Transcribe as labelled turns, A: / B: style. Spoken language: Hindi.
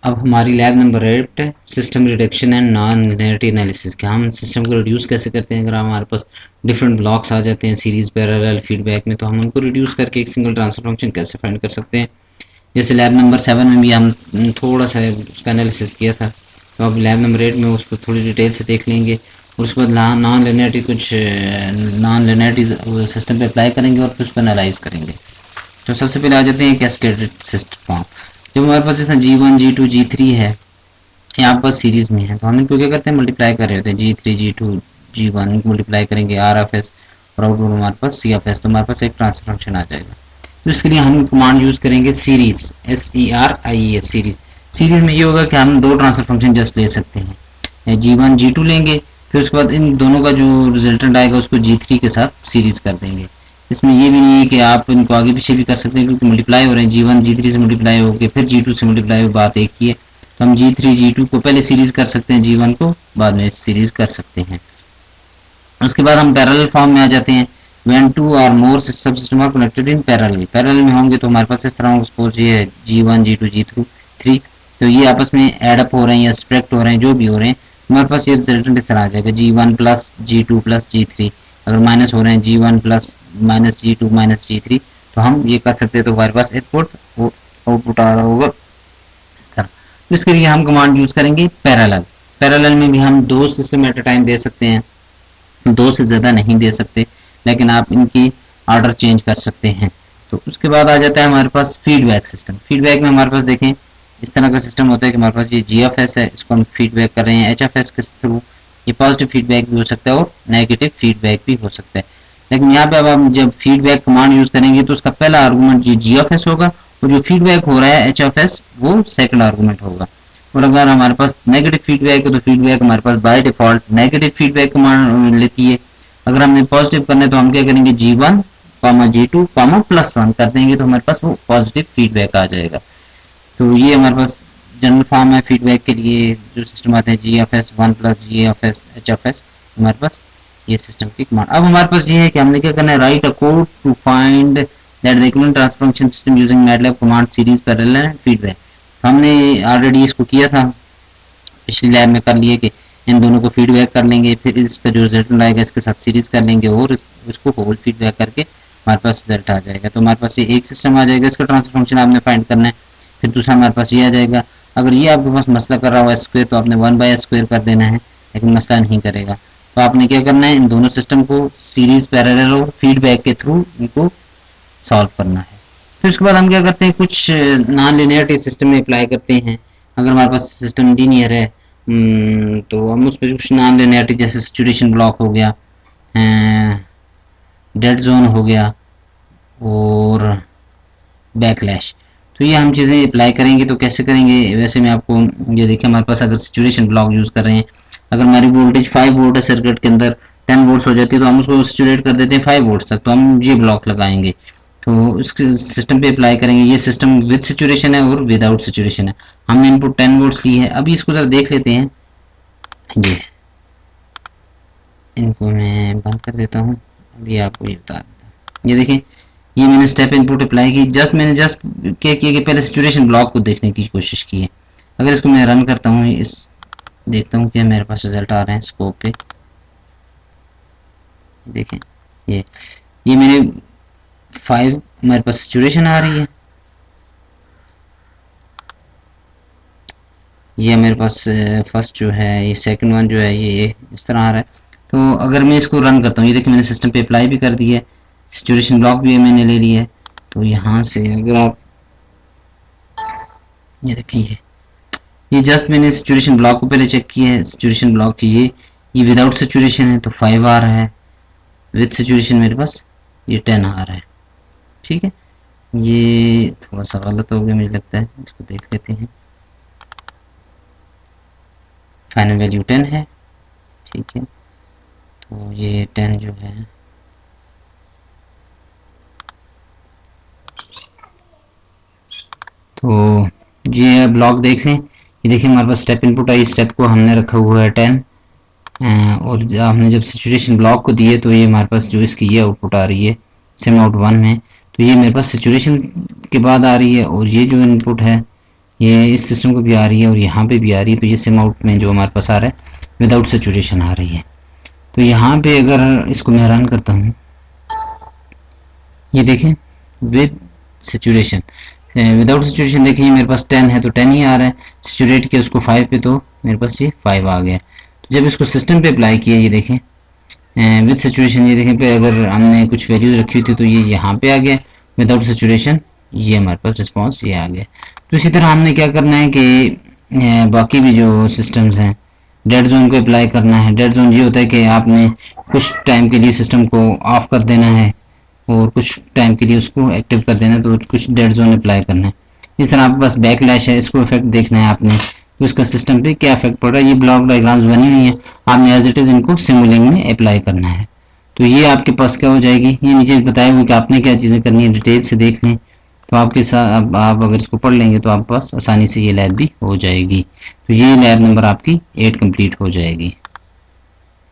A: अब हमारी लैब नंबर 8 है system reduction and non linearity analysis के। हम सिस्टम को रिड्यूस कैसे करते हैं। अगर हमारे पास डिफरेंट ब्लॉक्स आ जाते हैं सीरीज पैरेलल फीडबैक में, तो हम उनको रिड्यूस करके एक सिंगल ट्रांसफर फंक्शन कैसे फाइंड कर सकते हैं। जैसे लैब नंबर 7 में भी हम थोड़ा सा उसका एनालिसिस किया था, तो अब लैब नंबर 8 में उसको थोड़ी डिटेल से देख लेंगे। और उसके बाद नॉन लिनियरिटी कुछ नॉन लिनियरिटी सिस्टम पे अप्लाई करेंगे और फिर उसको एनालाइज करेंगे। तो सबसे पहले आ जाते हैं कैस्केडेड सिस्टम फॉर्म। जब हमारे पास जैसे G1 G2 G3 है, यहाँ पर सीरीज में है, तो हम इनको क्या करते हैं मल्टीप्लाई कर रहे होते हैं। G3 G2 G1 इनको मल्टीप्लाई करेंगे आर एफ एस और आउटपुट हमारे पास सी एफ एस, तो हमारे पास एक ट्रांसफर फंक्शन आ जाएगा। तो इसके लिए हम कमांड यूज करेंगे सीरीज, SERIES सीरीज। सीरीज में ये होगा कि हम दो ट्रांसफर फंक्शन जस्ट ले सकते हैं, G1 G2 लेंगे, फिर उसके बाद इन दोनों का जो रिजल्टेंट आएगा उसको G3 के साथ सीरीज कर देंगे। इसमें ये भी नहीं है कि आप इनको आगे पीछे भी कर सकते हैं, क्योंकि मल्टीप्लाई हो रहे हैं। G1 G3 से मल्टीप्लाई हो गए, फिर G2 से मल्टीप्लाई हो, बात एक ही है। तो हम G3 G2 को पहले सीरीज कर सकते हैं, G1 को बाद में सीरीज कर सकते हैं। उसके बाद हम पैरेलल फॉर्म में आ जाते हैं। व्हेन टू और मोर सब system are connected in parallel, parallel में होंगे तो हमारे पास इस तरह सपोज ये है G1 G2 G3, तो ये आपस में एड अप हो रहे हैं या सब्ट्रैक्ट हो रहे हैं, जो भी हो रहे हैं, हमारे पास ये रिजल्टेंट इस तरह आ जाएगा G1 plus G2 plus G3। अगर माइनस हो रहे हैं G1 plus minus G2 minus G3, तो हम ये कर सकते हैं, तो हमारे पास आउटपुट आ रहा होगा इस तरह। तो इसके लिए हम कमांड यूज करेंगे पैरेलल। पैरेलल में भी हम दो सिस्टम एट अ टाइम दे सकते हैं, दो से ज़्यादा नहीं दे सकते, लेकिन आप इनकी ऑर्डर चेंज कर सकते हैं। तो उसके बाद आ जाता है हमारे पास फीडबैक सिस्टम। फीडबैक में हमारे पास देखें इस तरह का सिस्टम होता है कि हमारे पास ये GFS है, इसको हम फीडबैक कर रहे हैं HFS के थ्रू। ये पॉजिटिव फीडबैक भी हो सकता है और नेगेटिव फीडबैक भी हो सकता है। लेकिन यहाँ पे अब हम जब फीडबैक कमांड यूज करेंगे तो उसका पहला आर्गूमेंट ये GFS होगा, और जो फीडबैक हो रहा है HFS वो सेकंड आर्गूमेंट होगा। और अगर हमारे पास नेगेटिव फीडबैक है तो फीडबैक हमारे पास by default negative feedback command लेती है। अगर हमने पॉजिटिव करना है तो हम क्या करेंगे G1 G2 +1 कर देंगे, तो हमारे पास वो पॉजिटिव फीडबैक आ जाएगा। तो ये हमारे पास जनरल फॉर्म है फीडबैक के लिए। जो सिस्टम आते हैं GFS 1 प्लस GFS HFS, हमारे पास ये सिस्टम की कमांड। अब हमारे पास ये है कि हमने क्या करना है, write a code to find that the equivalent transfer function system using MATLAB command series parallel and feedback. हमने ऑलरेडी इसको किया था, पिछली लैब में कर लिए कि इन दोनों को फीडबैक कर लेंगे, फिर इसका जो रिजल्ट आएगा इसके साथ सीरीज कर लेंगे और इसको होल फीडबैक करके हमारे पास रिजल्ट आ जाएगा। तो हमारे पास ये एक सिस्टम आ जाएगा, इसका ट्रांसफर फंक्शन आपने फाइंड करना है। फिर दूसरा हमारे पास ये आ जाएगा। अगर ये आपके पास मसला कर रहा हो S² तो आपने 1/S² कर देना है, लेकिन मसला नहीं करेगा। तो आपने क्या करना है, इन दोनों सिस्टम को सीरीज पैरेलल और फीडबैक के थ्रू इनको सॉल्व करना है। फिर उसके बाद हम क्या करते हैं, कुछ नॉन लिनियरिटी सिस्टम में अप्लाई करते हैं। अगर हमारे पास सिस्टम लीनियर है तो हम उस पर कुछ नॉन लिनियरिटी जैसे सैचुरेशन ब्लॉक हो गया, डेड जोन हो गया और बैकलैश, तो ये हम चीज़ें अप्लाई करेंगे। तो कैसे करेंगे, वैसे मैं आपको ये देखिए, हमारे पास अगर सैचुरेशन ब्लॉक यूज़ कर रहे हैं, अगर हमारी वोल्टेज 5 वोल्ट है सर्किट के अंदर, 10 वोल्ट हो जाती है, तो हम उसको सैचुरेट कर देते हैं 5 वोल्ट तक, तो हम ये ब्लॉक लगाएंगे। तो इसके सिस्टम पे अप्लाई करेंगे। ये सिस्टम विद सैचुरेशन है और विदाउट सैचुरेशन है। हमने इनपुट 10 वोल्ट्स ली है। अभी इसको ज़रा देख लेते हैं। ये इनको मैं बंद कर देता हूँ, अभी आपको ये बता देता हूँ। ये देखें, ये मैंने स्टेप इनपुट अप्लाई की, मैंने क्या किया कि पहले सैचुरेशन ब्लॉक को देखने की कोशिश की है। अगर इसको मैं रन करता हूँ, इस देखता हूँ कि मेरे पास रिजल्ट आ रहे हैं स्कोप पे। देखें ये मेरे 5 हमारे पास सैचुरेशन आ रही है, ये मेरे पास फर्स्ट जो है, ये सेकंड वन जो है ये इस तरह आ रहा है। तो अगर मैं इसको रन करता हूँ, ये देखिए मैंने सिस्टम पे अप्लाई भी कर दिया है, सैचुरेशन ब्लॉक भी मैंने ले लिया है। तो यहाँ से अगर आप ये देखें, ये जस्ट मैंने सैचुरेशन ब्लॉक को पहले चेक किया है। सैचुरेशन ब्लॉक की ये विदाउट सैचुरेशन है तो 5 आ रहा है, विद सैचुरेशन मेरे पास ये 10 आ रहा है। ठीक है, ये थोड़ा सा गलत हो गया मुझे लगता है, इसको देख लेते हैं। फाइनल वैल्यू 10 है, ठीक है। तो ये 10 जो है, तो ये ब्लॉक देख लें, ये देखिए हमारे पास स्टेप इनपुट आई, स्टेप को हमने रखा हुआ है 10, और हमने जब सैचुरेशन ब्लॉक को दिए तो ये हमारे पास जो इसकी ये आउटपुट आ रही है सिम आउट 1 में, तो ये मेरे पास सैचुरेशन के बाद आ रही है। और ये जो इनपुट है ये इस सिस्टम को भी आ रही है और यहाँ पे भी आ रही है। तो ये सिम आउट में जो हमारे पास आ रहा है विदाउट सेचुरेशन आ रही है। तो यहाँ पे अगर इसको मैं रन करता हूँ, ये देखें विद सेचुरेशन, विदाउट सेचुरेशन देखें ये मेरे पास 10 है तो 10 ही आ रहा है, सेचुरेट किया उसको 5 पे तो मेरे पास ये 5 आ गया। तो जब इसको सिस्टम पे अप्लाई किया ये देखें विद सेचुरेशन, ये देखें पे अगर हमने कुछ वैल्यूज रखी हुई थी तो ये यहाँ पे आ गया, विदाउट सेचुरेशन ये हमारे पास रिस्पॉन्स ये आ गया। तो इसी तरह हमने क्या करना है कि बाकी भी जो सिस्टम्स हैं डेड जोन को अप्लाई करना है। डेड जोन ये होता है कि आपने कुछ टाइम के लिए सिस्टम को ऑफ कर देना है और कुछ टाइम के लिए उसको एक्टिव कर देना है, तो कुछ डेड जोन अप्लाई करना है। इस तरह आपके पास बैकलैश है, इसको इफेक्ट देखना है आपने तो इसका सिस्टम पे क्या इफेक्ट पड़ रहा है। ये ब्लॉक डायग्राम्स बनी हुई है, आपने एज इट इज़ इनको सिमुलिंग में अप्लाई करना है। तो ये आपके पास क्या हो जाएगी, ये नीचे बताया हुआ कि आपने क्या चीज़ें करनी है, डिटेल से देख लें। तो आपके साथ आप अगर इसको पढ़ लेंगे तो आपके पास आसानी से ये लैब भी हो जाएगी। तो ये लैब नंबर आपकी 8 कंप्लीट हो जाएगी।